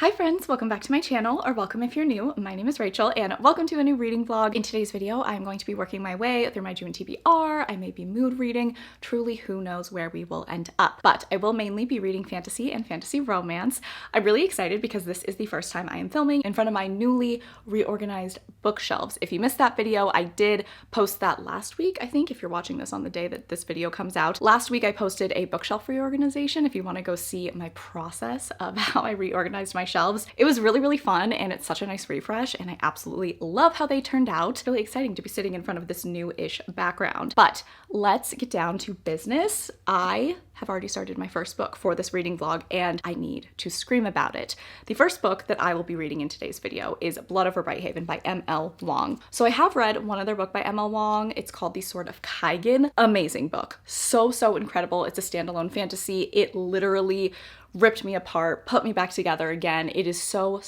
Hi friends, welcome back to my channel, or welcome if you're new. My name is Rachel and welcome to a new reading vlog. In today's video, I'm going to be working my way through my June TBR. I may be mood reading. Truly, who knows where we will end up. But I will mainly be reading fantasy and fantasy romance. I'm really excited because this is the first time I am filming in front of my newly reorganized bookshelves. If you missed that video, I did post that last week, I think, if you're watching this on the day that this video comes out. Last week I posted a bookshelf reorganization if you want to go see my process of how I reorganized my shelves. It was really fun and it's such a nice refresh and I absolutely love how they turned out. Really exciting to be sitting in front of this new-ish background. But let's get down to business. I have already started my first book for this reading vlog and I need to scream about it. The first book that I will be reading in today's video is Blood Over Brighthaven by M.L. Wong. So I have read one other book by M.L. Wong. It's called The Sword of Kaigan. Amazing book. So incredible. It's a standalone fantasy. It literally ripped me apart, put me back together again. It is so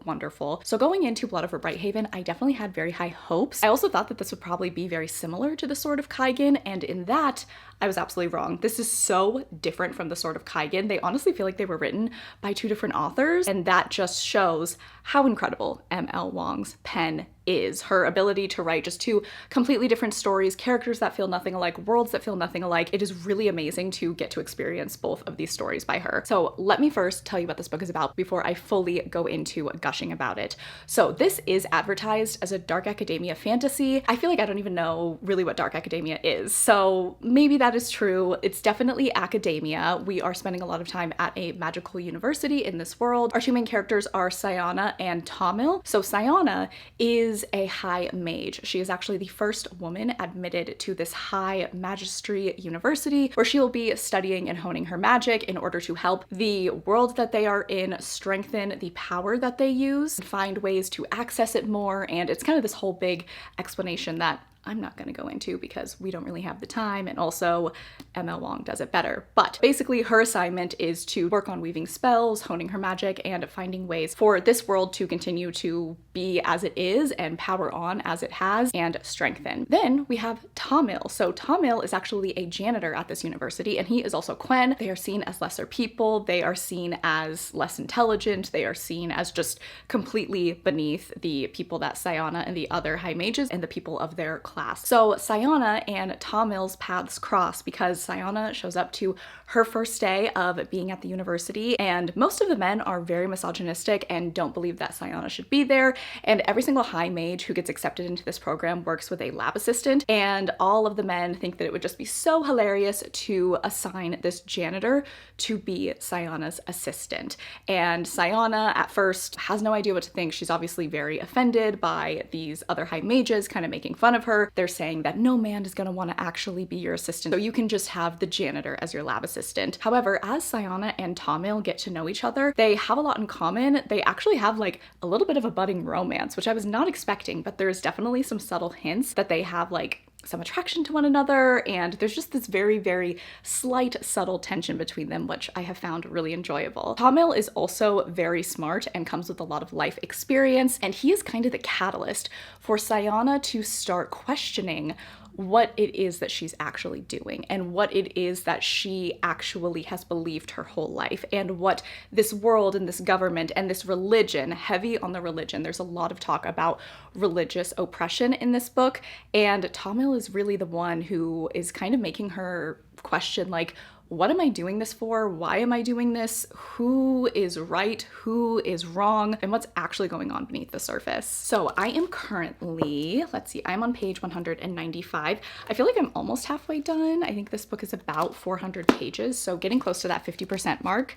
wonderful. So going into Blood Over Brighthaven, I definitely had very high hopes. I also thought that this would probably be very similar to The Sword of Kaigan, and in that, I was absolutely wrong. This is so different from The Sword of Kaigan. They honestly feel like they were written by two different authors, and that just shows how incredible M.L. Wong's pen is. Her ability to write just two completely different stories, characters that feel nothing alike, worlds that feel nothing alike. It is really amazing to get to experience both of these stories by her. So let me first tell you what this book is about before I fully go into gushing about it. So this is advertised as a dark academia fantasy. I feel like I don't even know really what dark academia is. So maybe that is true. It's definitely academia. We are spending a lot of time at a magical university in this world. Our two main characters are Sayana and Tamil. So Sayana is a high mage. She is actually the first woman admitted to this high magistry university where she will be studying and honing her magic in order to help the world that they are in strengthen the power that they use and find ways to access it more. And it's kind of this whole big explanation that I'm not going to go into because we don't really have the time, and also M.L. Wong does it better. But basically her assignment is to work on weaving spells, honing her magic, and finding ways for this world to continue to be as it is and power on as it has and strengthen. Then we have Tamil. So Tamil is actually a janitor at this university and he is also Quen. They are seen as lesser people. They are seen as less intelligent. They are seen as just completely beneath the people that Sayana and the other high mages and the people of their class. So Sayana and Tamil's paths cross because Sayana shows up to her first day of being at the university and most of the men are very misogynistic and don't believe that Sayana should be there, and every single high mage who gets accepted into this program works with a lab assistant, and all of the men think that it would just be so hilarious to assign this janitor to be Sayana's assistant. And Sayana at first has no idea what to think. She's obviously very offended by these other high mages kind of making fun of her. They're saying that no man is going to want to actually be your assistant, so you can just have the janitor as your lab assistant. However, as Sayana and Tamil get to know each other, they have a lot in common. They actually have like a little bit of a budding romance, which I was not expecting, but there's definitely some subtle hints that they have like some attraction to one another, and there's just this very slight subtle tension between them, which I have found really enjoyable. Tamil is also very smart and comes with a lot of life experience, and he is kind of the catalyst for Sayana to start questioning what it is that she's actually doing and what it is that she actually has believed her whole life, and what this world and this government and this religion, heavy on the religion. There's a lot of talk about religious oppression in this book, and Tamil is really the one who is kind of making her question, like, what am I doing this for? Why am I doing this? Who is right? Who is wrong? And what's actually going on beneath the surface? So I am currently, let's see, I'm on page 195. I feel like I'm almost halfway done. I think this book is about 400 pages, so getting close to that 50% mark.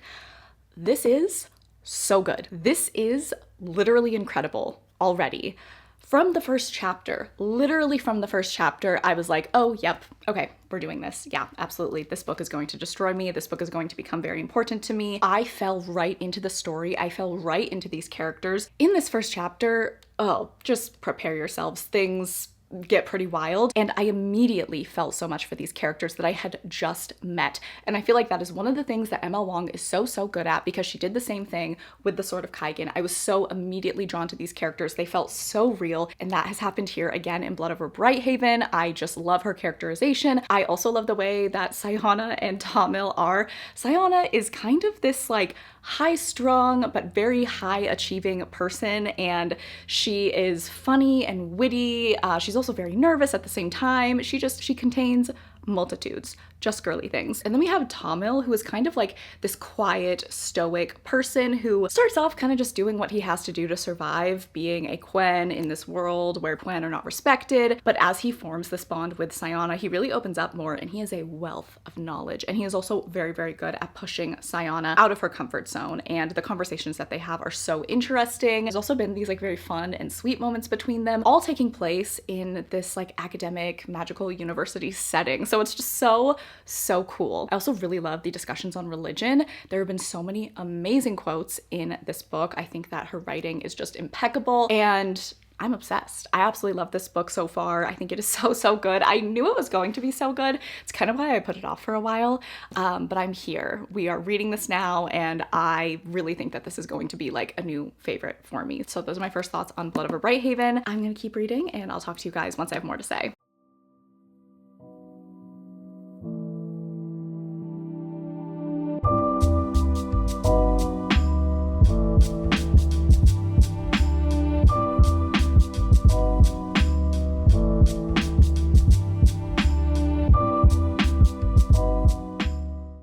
This is so good. This is literally incredible already. From the first chapter, literally from the first chapter, I was like, oh, yep, okay, we're doing this. Yeah, absolutely. This book is going to destroy me. This book is going to become very important to me. I fell right into the story. I fell right into these characters. In this first chapter, oh, just prepare yourselves. Things get pretty wild, and I immediately felt so much for these characters that I had just met. And I feel like that is one of the things that M.L. Wong is so good at, because she did the same thing with The Sword of Kaigan. I was so immediately drawn to these characters. They felt so real, and that has happened here again in Blood Over Brighthaven. I just love her characterization. I also love the way that Sayana and Tamil are. Sayana is kind of this like high-strung but very high-achieving person, and she is funny and witty. She's also very nervous at the same time. She contains multitudes, just girly things. And then we have Tamil, who is kind of like this quiet, stoic person who starts off kind of just doing what he has to do to survive, being a Quen in this world where Quen are not respected. But as he forms this bond with Sayana, he really opens up more, and he has a wealth of knowledge. And he is also very, very good at pushing Sayana out of her comfort zone. And the conversations that they have are so interesting. There's also been these like very fun and sweet moments between them, all taking place in this like academic, magical university setting. So it's just so cool. I also really love the discussions on religion. There have been so many amazing quotes in this book. I think that her writing is just impeccable, and I'm obsessed. I absolutely love this book so far. I think it is so good. I knew it was going to be so good. It's kind of why I put it off for a while, but I'm here. We are reading this now, and I really think that this is going to be like a new favorite for me. So those are my first thoughts on Blood Over Brighthaven. I'm gonna keep reading, and I'll talk to you guys once I have more to say.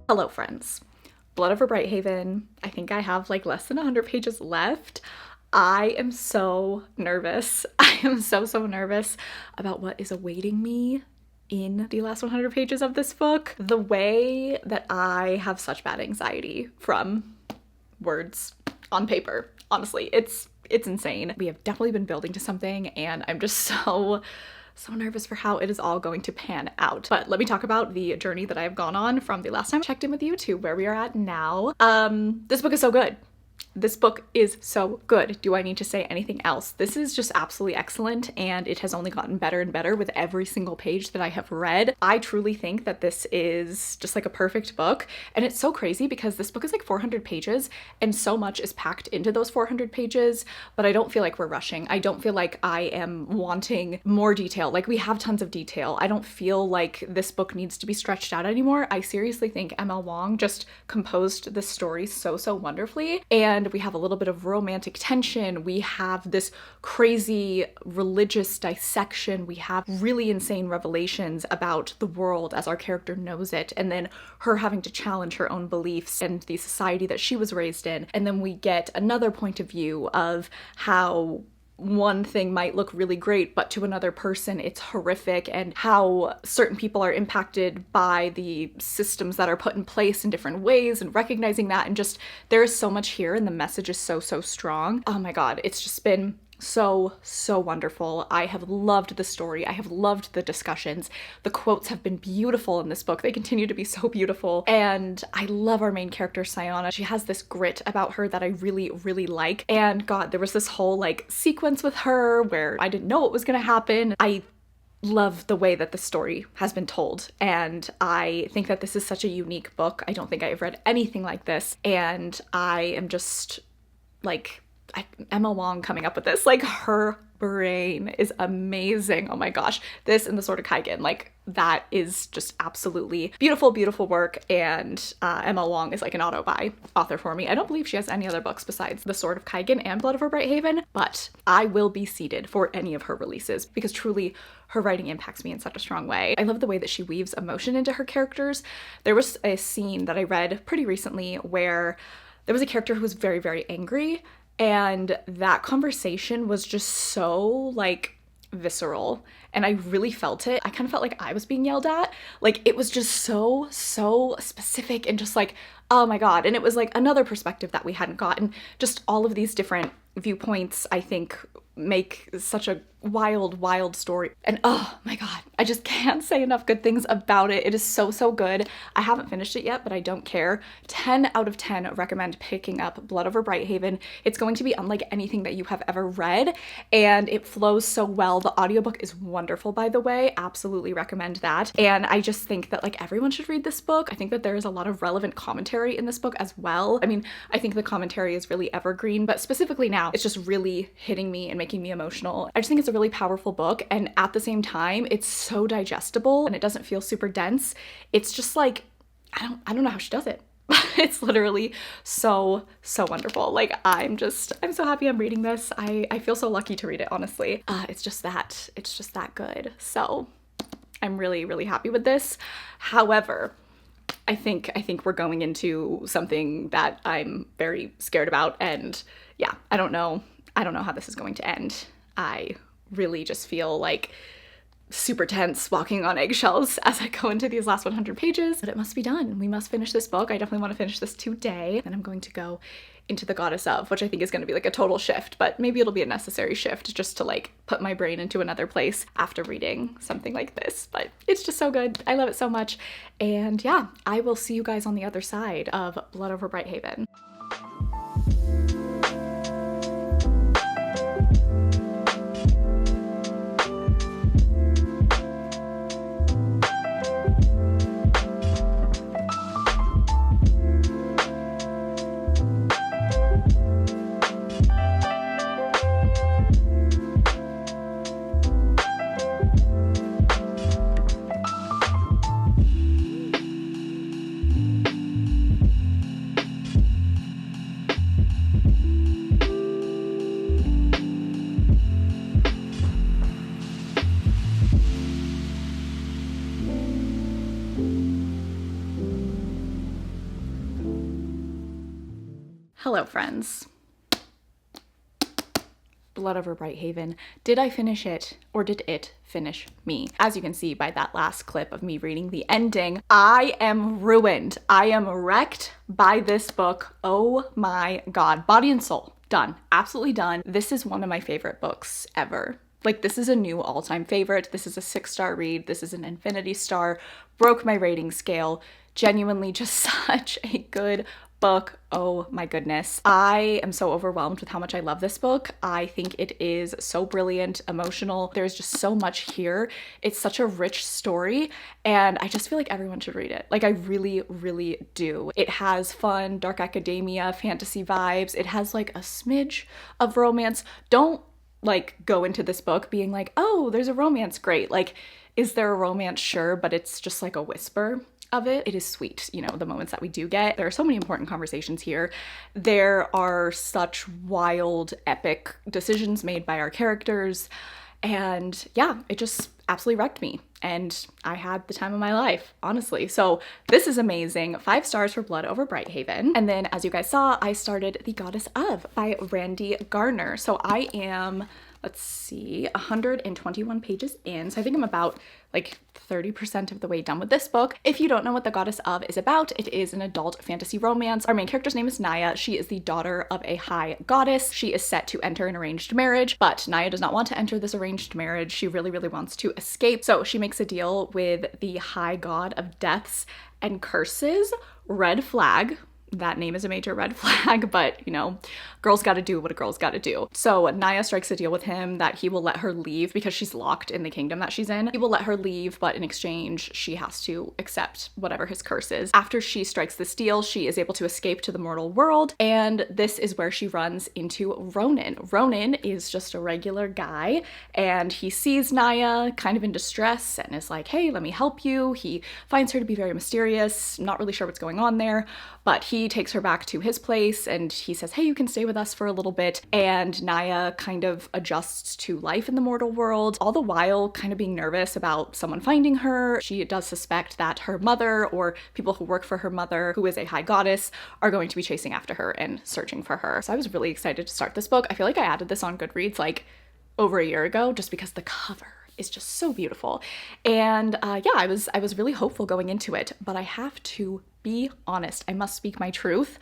Hello friends. Blood Over Brighthaven. I think I have like less than 100 pages left. I am so nervous. I am so nervous about what is awaiting me in the last 100 pages of this book. The way that I have such bad anxiety from words on paper. Honestly, it's insane. We have definitely been building to something, and I'm just so nervous for how it is all going to pan out. But let me talk about the journey that I have gone on from the last time I checked in with you to where we are at now. This book is so good. This book is so good. Do I need to say anything else? This is just absolutely excellent, and it has only gotten better and better with every single page that I have read. I truly think that this is just like a perfect book, and it's so crazy because this book is like 400 pages, and so much is packed into those 400 pages, but I don't feel like we're rushing. I don't feel like I am wanting more detail. Like, we have tons of detail. I don't feel like this book needs to be stretched out anymore. I seriously think M.L. Wong just composed this story so wonderfully, and we have a little bit of romantic tension. We have this crazy religious dissection. We have really insane revelations about the world as our character knows it, and then her having to challenge her own beliefs and the society that she was raised in. And then we get another point of view of how one thing might look really great, but to another person it's horrific, and how certain people are impacted by the systems that are put in place in different ways, and recognizing that. And just, there is so much here, and the message is so strong. Oh my god, it's just been so wonderful. I have loved the story. I have loved the discussions. The quotes have been beautiful in this book. They continue to be so beautiful. And I love our main character, Sayana. She has this grit about her that I really like. And god, there was this whole like sequence with her where I didn't know what was gonna happen. I love the way that the story has been told, and I think that this is such a unique book. I don't think I have read anything like this, and I am just like, Emma Wong coming up with this, like, her brain is amazing. Oh my gosh, this and The Sword of Kaigen, like, that is just absolutely beautiful work. And Emma Wong is like an auto-buy author for me. I don't believe she has any other books besides The Sword of Kaigen and Blood Over Brighthaven, but I will be seated for any of her releases because truly her writing impacts me in such a strong way. I love the way that she weaves emotion into her characters. There was a scene that I read pretty recently where there was a character who was very angry, and that conversation was just so like visceral, and I really felt it. I kind of felt like I was being yelled at. Like, it was just so specific and just like, oh my god. And it was like another perspective that we hadn't gotten. Just all of these different viewpoints, I think, make such a wild story. And oh my god, I just can't say enough good things about it. It is so good. I haven't finished it yet, but I don't care. 10 out of 10 recommend picking up Blood Over Brighthaven. It's going to be unlike anything that you have ever read, and it flows so well. The audiobook is wonderful, by the way. Absolutely recommend that. And I just think that like everyone should read this book. I think that there is a lot of relevant commentary in this book as well. I mean, I think the commentary is really evergreen, but specifically now, it's just really hitting me and making me emotional. I just think it's a really powerful book, and at the same time it's so digestible and it doesn't feel super dense. It's just like, I don't know how she does it. It's literally so wonderful. Like I'm so happy I'm reading this. I feel so lucky to read it, honestly. It's just that good. So I'm really happy with this. However, I think we're going into something that I'm very scared about, and yeah, I don't know how this is going to end. I really just feel like super tense, walking on eggshells as I go into these last 100 pages, but it must be done. We must finish this book. I definitely want to finish this today. Then I'm going to go into the Goddess of, which I think is going to be like a total shift, but maybe it'll be a necessary shift just to like put my brain into another place after reading something like this. But it's just so good. I love it so much. And yeah, I will see you guys on the other side of Blood Over Brighthaven. Hello, friends. Blood Over Brighthaven. Did I finish it, or did it finish me? As you can see by that last clip of me reading the ending, I am ruined. I am wrecked by this book. Oh my God. Body and soul. Done. Absolutely done. This is one of my favorite books ever. Like, this is a new all-time favorite. This is a 6-star read. This is an infinity star. Broke my rating scale. Genuinely just such a good book. Oh my goodness. I am so overwhelmed with how much I love this book. I think it is so brilliant, emotional. There's just so much here. It's such a rich story, and I just feel like everyone should read it. Like, I really do. It has fun, dark academia, fantasy vibes. It has like a smidge of romance. Don't like go into this book being like, oh, there's a romance, great. Like, is there a romance? Sure, but it's just like a whisper of it. It is sweet, you know, the moments that we do get. There are so many important conversations here. There are such wild, epic decisions made by our characters. And yeah, it just absolutely wrecked me. And I had the time of my life, honestly. So this is amazing. 5 stars for Blood Over Brighthaven. And then, as you guys saw, I started The Goddess of by Randy Gardner. So I am, let's see, 121 pages in. So I think I'm about like 30% of the way done with this book. If you don't know what The Goddess of is about, it is an adult fantasy romance. Our main character's name is Naya. She is the daughter of a high goddess. She is set to enter an arranged marriage, but Naya does not want to enter this arranged marriage. She really wants to escape. So she makes a deal with the high god of deaths and curses. Red flag. That name is a major red flag, but you know, girls gotta do what a girl's gotta do. So Naya strikes a deal with him that he will let her leave because she's locked in the kingdom that she's in. He will let her leave, but in exchange, she has to accept whatever his curse is. After she strikes this deal, she is able to escape to the mortal world, and this is where she runs into Ronan. Ronan is just a regular guy, and he sees Naya kind of in distress and is like, hey, let me help you. He finds her to be very mysterious, not really sure what's going on there, but he takes her back to his place and he says, hey, you can stay with us for a little bit. And Naya kind of adjusts to life in the mortal world, all the while kind of being nervous about someone finding her. She does suspect that her mother or people who work for her mother, who is a high goddess, are going to be chasing after her and searching for her. So I was really excited to start this book. I feel like I added this on Goodreads like over a year ago just because the cover is just so beautiful. And yeah, I was really hopeful going into it, but I have to be honest. I must speak my truth.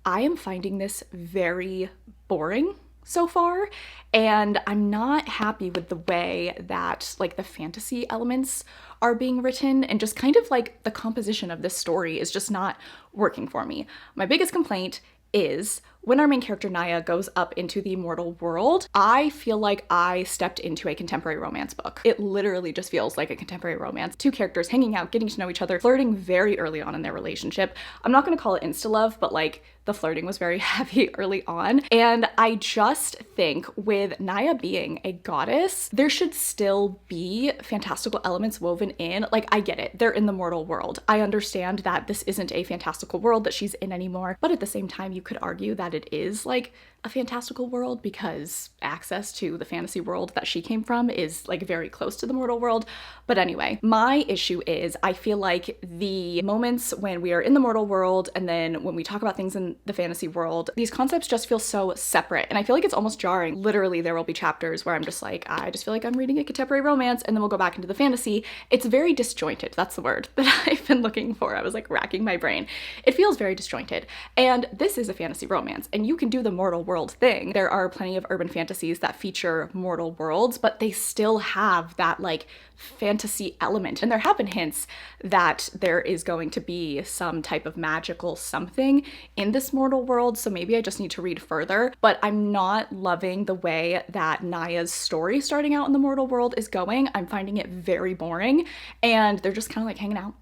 I am finding this very boring so far, and I'm not happy with the way that like the fantasy elements are being written, and just kind of like the composition of this story is just not working for me. My biggest complaint is when our main character Naya goes up into the mortal world, I feel like I stepped into a contemporary romance book. It literally just feels like a contemporary romance. Two characters hanging out, getting to know each other, flirting very early on in their relationship. I'm not gonna call it insta-love, but like the flirting was very heavy early on. And I just think with Naya being a goddess, there should still be fantastical elements woven in. Like, I get it, they're in the mortal world. I understand that this isn't a fantastical world that she's in anymore, but at the same time, you could argue that it is like a fantastical world because access to the fantasy world that she came from is like very close to the mortal world. But anyway, my issue is I feel like the moments when we are in the mortal world and then when we talk about things in the fantasy world, these concepts just feel so separate. And I feel like it's almost jarring. Literally, there will be chapters where I'm just like, I just feel like I'm reading a contemporary romance, and then we'll go back into the fantasy. It's very disjointed. That's the word that I've been looking for. I was like racking my brain. It feels very disjointed. And this is a fantasy romance, and you can do the mortal world thing. There are plenty of urban fantasies that feature mortal worlds, but they still have that like fantasy element. And there have been hints that there is going to be some type of magical something in this mortal world, so maybe I just need to read further. But I'm not loving the way that Naya's story starting out in the mortal world is going. I'm finding it very boring, and they're just kind of like hanging out,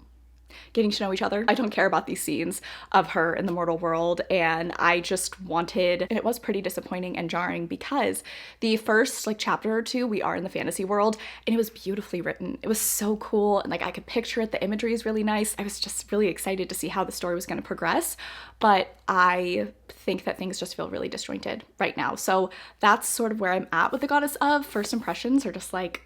getting to know each other. I don't care about these scenes of her in the mortal world, and I just wanted, and it was pretty disappointing and jarring because the first like chapter or two we are in the fantasy world, and it was beautifully written. It was so cool, and like I could picture it. The imagery is really nice. I was just really excited to see how the story was going to progress, but I think that things just feel really disjointed right now. So that's sort of where I'm at with the Goddess of. First impressions are just like,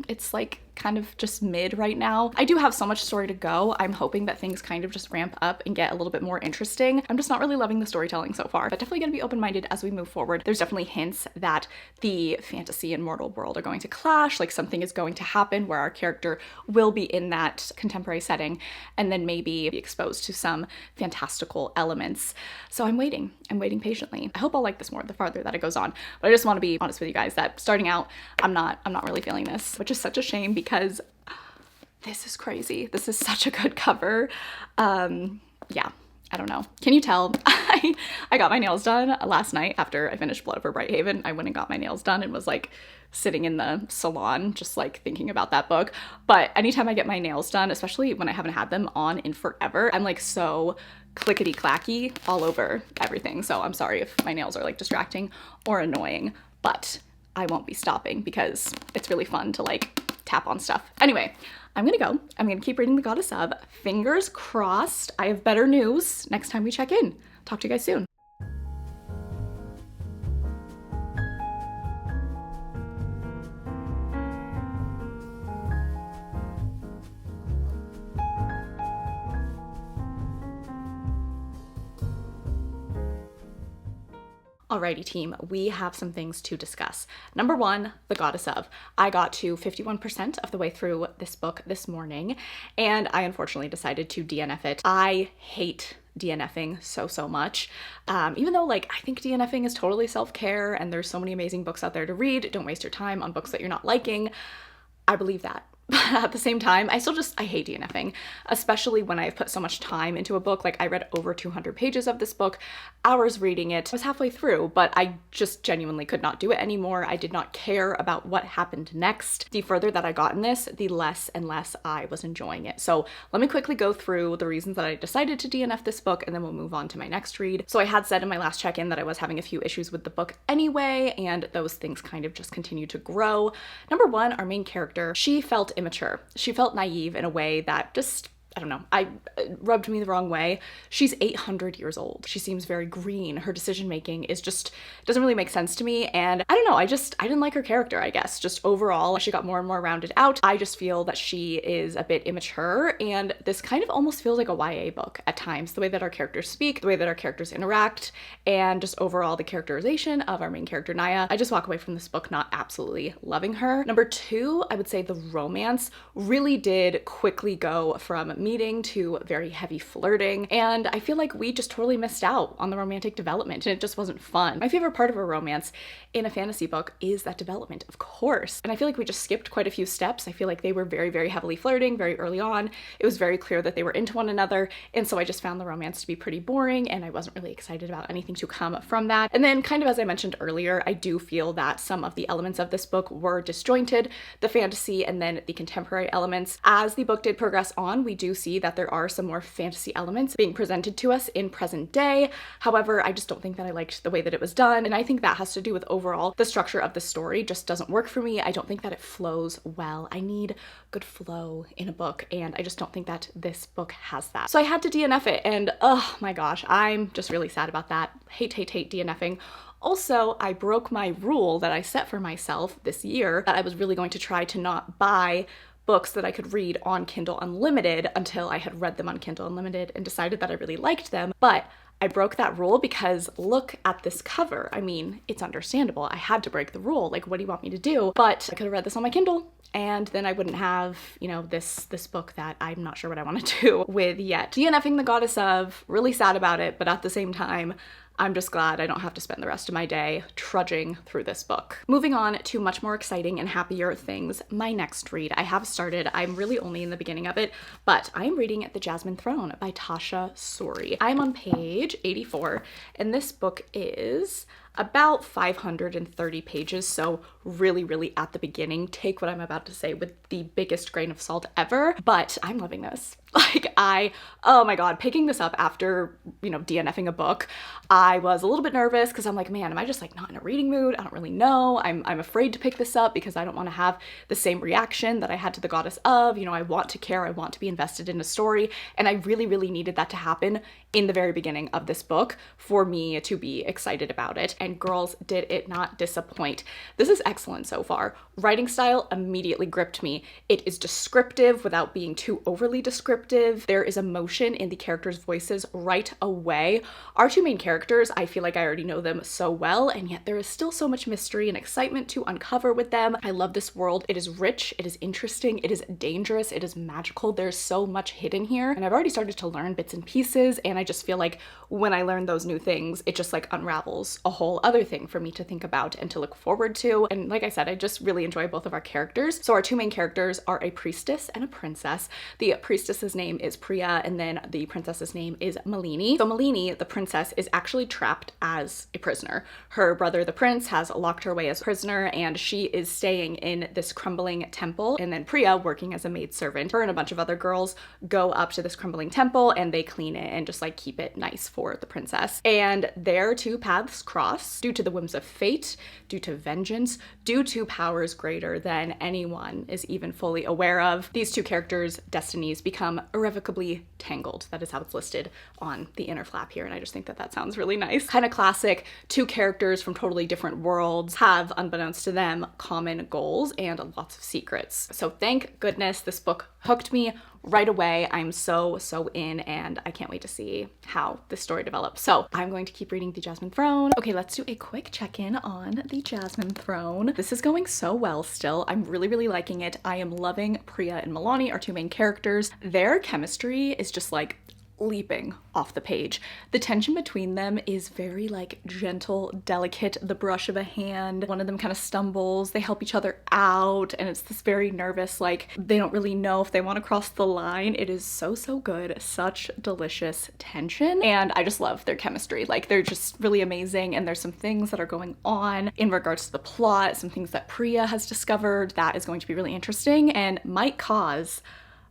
it's like kind of just mid right now. I do have so much story to go. I'm hoping that things kind of just ramp up and get a little bit more interesting. I'm just not really loving the storytelling so far, but definitely gonna be open-minded as we move forward. There's definitely hints that the fantasy and mortal world are going to clash, like something is going to happen where our character will be in that contemporary setting and then maybe be exposed to some fantastical elements. So I'm waiting patiently. I hope I'll like this more the farther that it goes on, but I just want to be honest with you guys that starting out, I'm not really feeling this, which is such a shame because this is crazy. This is such a good cover. Yeah, I don't know. Can you tell? I got my nails done last night after I finished Blood Over Brighthaven. I went and got my nails done and was like sitting in the salon just like thinking about that book. But anytime I get my nails done, especially when I haven't had them on in forever, I'm like so clickety clacky all over everything. So I'm sorry if my nails are like distracting or annoying, but I won't be stopping because it's really fun to like tap on stuff. Anyway, I'm gonna go. I'm gonna keep reading The Goddess of. Fingers crossed I have better news next time we check in. Talk to you guys soon. Alrighty team, we have some things to discuss. Number one, The Goddess of. I got to 51% of the way through this book this morning, and I unfortunately decided to DNF it. I hate DNFing so much. Even though like I think DNFing is totally self-care and there's so many amazing books out there to read, don't waste your time on books that you're not liking. I believe that. But at the same time, I hate DNFing, especially when I've put so much time into a book. Like I read over 200 pages of this book, hours reading it. I was halfway through, but I just genuinely could not do it anymore. I did not care about what happened next. The further that I got in this, the less and less I was enjoying it. So let me quickly go through the reasons that I decided to DNF this book, and then we'll move on to my next read. So I had said in my last check-in that I was having a few issues with the book anyway, and those things kind of just continue to grow. Number one, our main character, she felt immature. She felt naive in a way that just, I don't know, rubbed me the wrong way. She's 800 years old. She seems very green. Her decision making is just, doesn't really make sense to me. And I don't know, I didn't like her character, I guess. Just overall, she got more and more rounded out. I just feel that she is a bit immature, and this kind of almost feels like a YA book at times. The way that our characters speak, the way that our characters interact, and just overall the characterization of our main character, Naya. I just walk away from this book not absolutely loving her. Number two, I would say the romance really did quickly go from meeting to very heavy flirting, and I feel like we just totally missed out on the romantic development, and it just wasn't fun. My favorite part of a romance in a fantasy book is that development, of course, and I feel like we just skipped quite a few steps. I feel like they were very, very heavily flirting very early on. It was very clear that they were into one another, and so I just found the romance to be pretty boring, and I wasn't really excited about anything to come from that. And then, kind of as I mentioned earlier, I do feel that some of the elements of this book were disjointed, the fantasy and then the contemporary elements. As the book did progress on, we do see that there are some more fantasy elements being presented to us in present day. However, I just don't think that I liked the way that it was done, and I think that has to do with overall the structure of the story just doesn't work for me. I don't think that it flows well. I need good flow in a book, and I just don't think that this book has that. So I had to DNF it, and oh my gosh, I'm just really sad about that. Hate DNFing. Also, I broke my rule that I set for myself this year that I was really going to try to not buy books that I could read on Kindle Unlimited until I had read them on Kindle Unlimited and decided that I really liked them. But I broke that rule because look at this cover. I mean, it's understandable. I had to break the rule. Like, what do you want me to do? But I could have read this on my Kindle, and then I wouldn't have, you know, this book that I'm not sure what I want to do with yet. DNFing the Goddess of, really sad about it, but at the same time, I'm just glad I don't have to spend the rest of my day trudging through this book. Moving on to much more exciting and happier things, my next read. I have started, I'm really only in the beginning of it, but I'm reading The Jasmine Throne by Tasha Suri. I'm on page 84, and this book is about 530 pages, so really at the beginning. Take what I'm about to say with the biggest grain of salt ever, but I'm loving this. Like, oh my god, picking this up after, you know, DNFing a book, I was a little bit nervous because I'm like, man, am I just like not in a reading mood? I don't really know. I'm afraid to pick this up because I don't want to have the same reaction that I had to The Goddess of. You know, I want to care, I want to be invested in a story, and I really needed that to happen in the very beginning of this book for me to be excited about it. And girls, did it not disappoint. This is excellent so far. Writing style immediately gripped me. It is descriptive without being too overly descriptive. There is emotion in the characters' voices right away. Our two main characters, I feel like I already know them so well, and yet there is still so much mystery and excitement to uncover with them. I love this world. It is rich, it is interesting, it is dangerous, it is magical. There's so much hidden here, and I've already started to learn bits and pieces, and I just feel like when I learn those new things, it just like unravels a whole other thing for me to think about and to look forward to. And like I said, I just really enjoy both of our characters. So our two main characters are a priestess and a princess. The priestess's name is Priya, and then the princess's name is Malini. So Malini, the princess, is actually trapped as a prisoner. Her brother, the prince, has locked her away as a prisoner, and she is staying in this crumbling temple. And then Priya, working as a maidservant, her and a bunch of other girls go up to this crumbling temple and they clean it and just like keep it nice for the princess. And their two paths cross due to the whims of fate, due to vengeance, due to powers greater than anyone is even fully aware of. These two characters' destinies become irrevocably tangled. That is how it's listed on the inner flap here, and I just think that that sounds really nice. Kind of classic, two characters from totally different worlds have, unbeknownst to them, common goals and lots of secrets. So thank goodness this book hooked me right away. I'm so in, and I can't wait to see how this story develops. So I'm going to keep reading The Jasmine Throne. Okay, let's do a quick check-in on The Jasmine Throne. This is going so well still. I'm really liking it. I am loving Priya and Milani, our two main characters. Their chemistry is just like leaping off the page. The tension between them is very like gentle, delicate, the brush of a hand. One of them kind of stumbles, they help each other out, and it's this very nervous, like they don't really know if they want to cross the line. It is so good, such delicious tension, and I just love their chemistry. Like, they're just really amazing, and there's some things that are going on in regards to the plot, some things that Priya has discovered that is going to be really interesting and might cause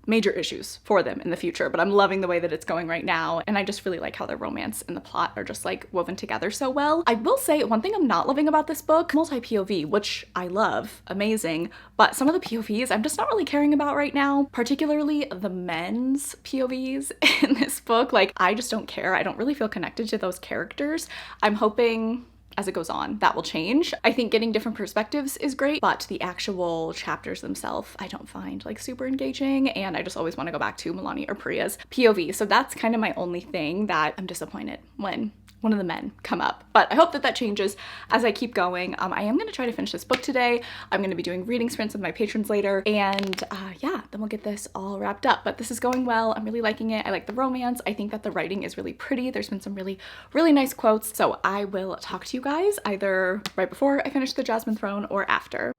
major issues for them in the future, but I'm loving the way that it's going right now, and I just really like how their romance and the plot are just like woven together so well. I will say one thing I'm not loving about this book, multi-POV, which I love, amazing, but some of the POVs I'm just not really caring about right now, particularly the men's POVs in this book. Like, I just don't care. I don't really feel connected to those characters. I'm hoping as it goes on that will change. I think getting different perspectives is great, but the actual chapters themselves I don't find like super engaging, and I just always want to go back to Milani or Priya's POV. So that's kind of my only thing that I'm disappointed when one of the men come up. But I hope that that changes as I keep going. I am going to try to finish this book today. I'm going to be doing reading sprints with my patrons later, and yeah, then we'll get this all wrapped up. But this is going well. I'm really liking it. I like the romance. I think that the writing is really pretty. There's been some really, really nice quotes. So I will talk to you guys either right before I finish the Jasmine Throne or after.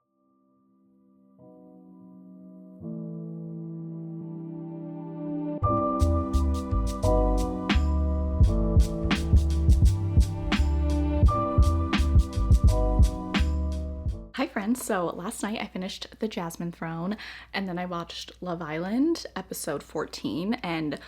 Hi friends, so last night I finished The Jasmine Throne and then I watched Love Island episode 14 and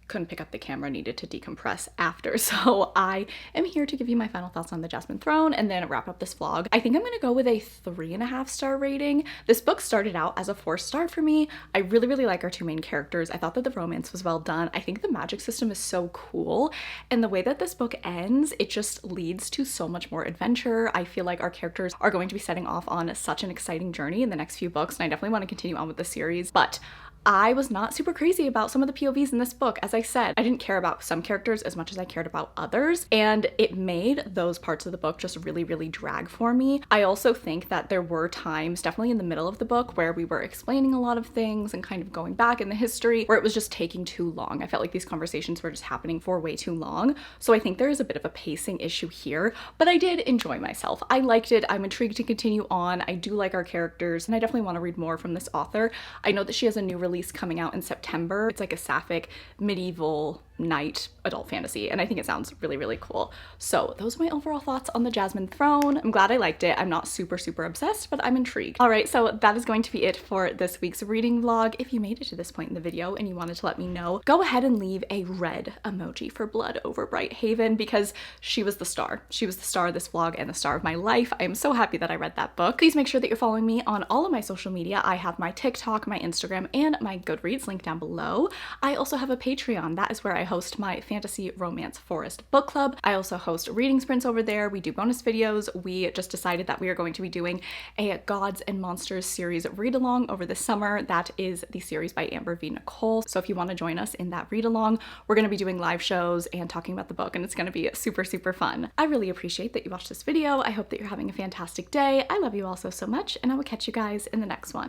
couldn't pick up the camera, needed to decompress after. So I am here to give you my final thoughts on The Jasmine Throne and then wrap up this vlog. I think I'm gonna go with a 3.5 star rating. This book started out as a 4-star for me. I really, really like our two main characters. I thought that the romance was well done. I think the magic system is so cool. And the way that this book ends, it just leads to so much more adventure. I feel like our characters are going to be setting off on such an exciting journey in the next few books, and I definitely want to continue on with the series. But I was not super crazy about some of the POVs in this book. As I said, I didn't care about some characters as much as I cared about others, and it made those parts of the book just really, really drag for me. I also think that there were times, definitely in the middle of the book, where we were explaining a lot of things and kind of going back in the history, where it was just taking too long. I felt like these conversations were just happening for way too long. So I think there is a bit of a pacing issue here, but I did enjoy myself. I liked it. I'm intrigued to continue on. I do like our characters, and I definitely want to read more from this author. I know that she has a new release coming out in September. It's like a sapphic medieval knight adult fantasy, and I think it sounds really, really cool. So those are my overall thoughts on The Jasmine Throne. I'm glad I liked it. I'm not super, super obsessed, but I'm intrigued. All right, so that is going to be it for this week's reading vlog. If you made it to this point in the video and you wanted to let me know, go ahead and leave a red emoji for Blood over Bright Haven, because she was the star. She was the star of this vlog and the star of my life. I am so happy that I read that book. Please make sure that you're following me on all of my social media. I have my TikTok, my Instagram, and my Goodreads linked down below. I also have a Patreon. That is where I host my fantasy romance forest book club. I also host reading sprints over there. We do bonus videos. We just decided that we are going to be doing a Gods and Monsters series read along over the summer. That is the series by Amber V. Nicole. So if you want to join us in that read along, we're going to be doing live shows and talking about the book, and it's going to be super, super fun. I really appreciate that you watched this video. I hope that you're having a fantastic day. I love you all so, so much, and I will catch you guys in the next one.